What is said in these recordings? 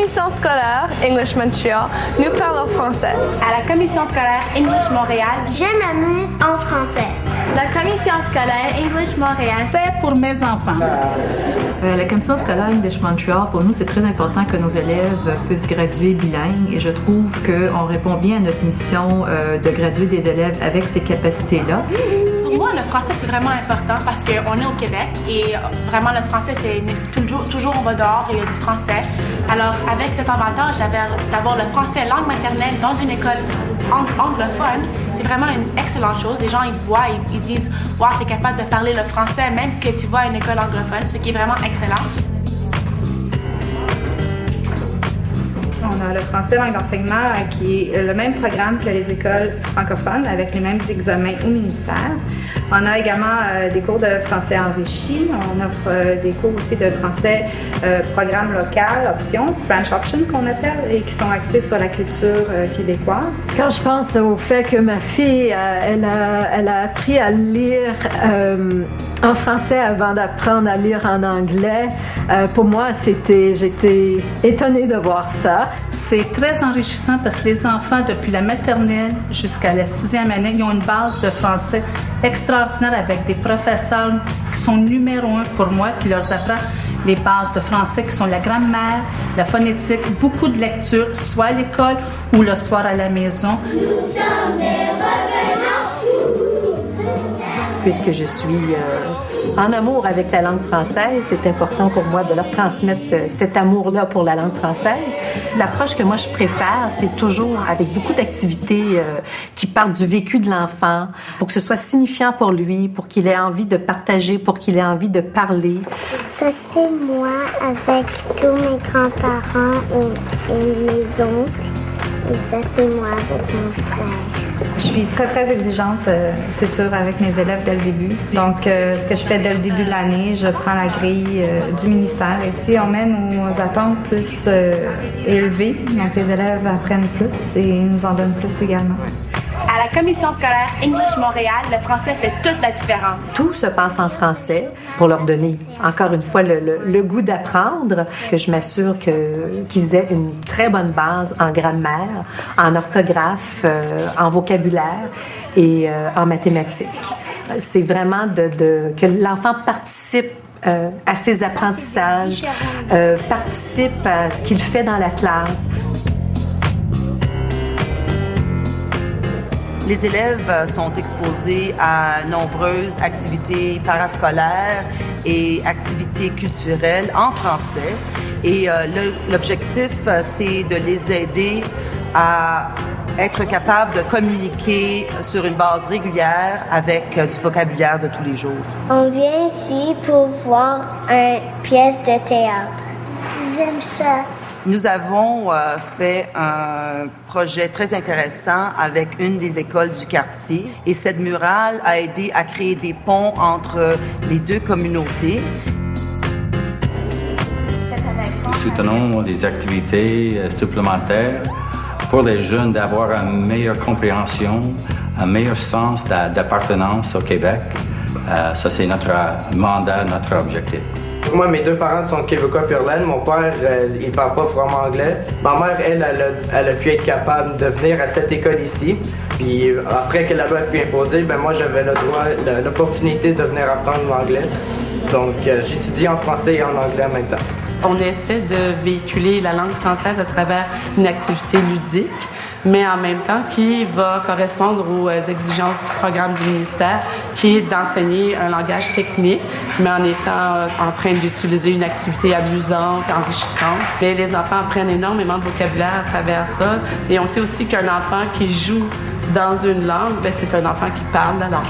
commission scolaire English Montreal, nous parlons français. À la commission scolaire English Montréal, je m'amuse en français. La commission scolaire English Montréal, c'est pour mes enfants. La commission scolaire English Montreal, pour nous, c'est très important que nos élèves puissent graduer bilingues et je trouve qu'on répond bien à notre mission de graduer des élèves avec ces capacités-là. Pour moi, le français, c'est vraiment important parce qu'on est au Québec et vraiment, le français, c'est toujours on va dehors et il y a du français. Alors, avec cet avantage d'avoir le français langue maternelle dans une école anglophone, c'est vraiment une excellente chose. Les gens, ils voient, ils disent « Wow, t'es capable de parler le français même que tu vas à une école anglophone », ce qui est vraiment excellent. On a le français langue d'enseignement qui est le même programme que les écoles francophones avec les mêmes examens au ministère. On a également des cours de français enrichi. On offre des cours aussi de français programme local, option, French option qu'on appelle, et qui sont axés sur la culture québécoise. Quand je pense au fait que ma fille, elle a appris à lire en français avant d'apprendre à lire en anglais, pour moi, j'étais étonnée de voir ça. C'est très enrichissant parce que les enfants, depuis la maternelle jusqu'à la 6e année, ils ont une base de français extraordinaire avec des professeurs qui sont numéro 1 pour moi, qui leur apprennent les bases de français qui sont la grammaire, la phonétique, beaucoup de lecture, soit à l'école ou le soir à la maison. Nous sommes des revenants. Puisque je suis en amour avec la langue française, c'est important pour moi de leur transmettre cet amour-là pour la langue française. L'approche que moi je préfère, c'est toujours avec beaucoup d'activités qui partent du vécu de l'enfant, pour que ce soit signifiant pour lui, pour qu'il ait envie de partager, pour qu'il ait envie de parler. Ça, c'est moi avec tous mes grands-parents et mes oncles. Et ça, c'est moi avec mon frère. Je suis très, très exigeante, c'est sûr, avec mes élèves dès le début. Donc, ce que je fais dès le début de l'année, je prends la grille du ministère. Et si on met nos attentes plus élevées, donc les élèves apprennent plus et nous en donnent plus également. À la commission scolaire English Montréal, le français fait toute la différence. Tout se passe en français pour leur donner, encore une fois, le goût d'apprendre, que je m'assure qu'ils aient une très bonne base en grammaire, en orthographe, en vocabulaire et en mathématiques. C'est vraiment que l'enfant participe à ses apprentissages, participe à ce qu'il fait dans la classe. Les élèves sont exposés à nombreuses activités parascolaires et activités culturelles en français. Et l'objectif, c'est de les aider à être capables de communiquer sur une base régulière avec du vocabulaire de tous les jours. On vient ici pour voir une pièce de théâtre. J'aime ça. Nous avons fait un projet très intéressant avec une des écoles du quartier et cette murale a aidé à créer des ponts entre les deux communautés. Nous soutenons des activités supplémentaires pour les jeunes d'avoir une meilleure compréhension, un meilleur sens d'appartenance au Québec. Ça, c'est notre mandat, notre objectif. Moi, mes deux parents sont québécois pur laine. Mon père, il parle pas vraiment anglais. Ma mère, elle a pu être capable de venir à cette école ici. Puis après que la loi fut imposée, moi, j'avais le droit, l'opportunité de venir apprendre l'anglais. Donc, j'étudie en français et en anglais en même temps. On essaie de véhiculer la langue française à travers une activité ludique, mais en même temps qui va correspondre aux exigences du programme du ministère, qui est d'enseigner un langage technique, mais en étant en train d'utiliser une activité amusante, enrichissante. Mais les enfants apprennent énormément de vocabulaire à travers ça. Et on sait aussi qu'un enfant qui joue dans une langue, c'est un enfant qui parle la langue.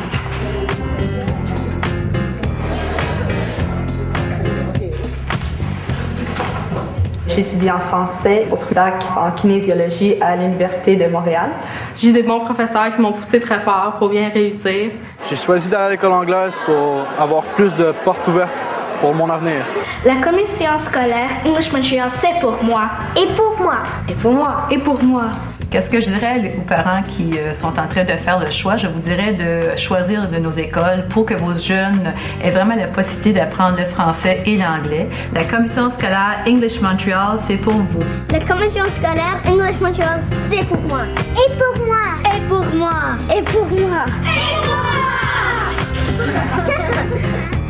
J'étudie en français au PRUDAC en kinésiologie à l'Université de Montréal. J'ai eu des bons professeurs qui m'ont poussé très fort pour bien réussir. J'ai choisi d'aller à l'école anglaise pour avoir plus de portes ouvertes pour mon avenir. La commission scolaire English Montreal, c'est pour moi. Et pour moi. Et pour moi. Et pour moi. Qu'est-ce que je dirais aux parents qui sont en train de faire le choix? Je vous dirais de choisir de nos écoles pour que vos jeunes aient vraiment la possibilité d'apprendre le français et l'anglais. La commission scolaire English Montreal, c'est pour vous. La commission scolaire English Montreal, c'est pour moi. Et pour moi. Et pour moi. Et pour moi. Et pour moi.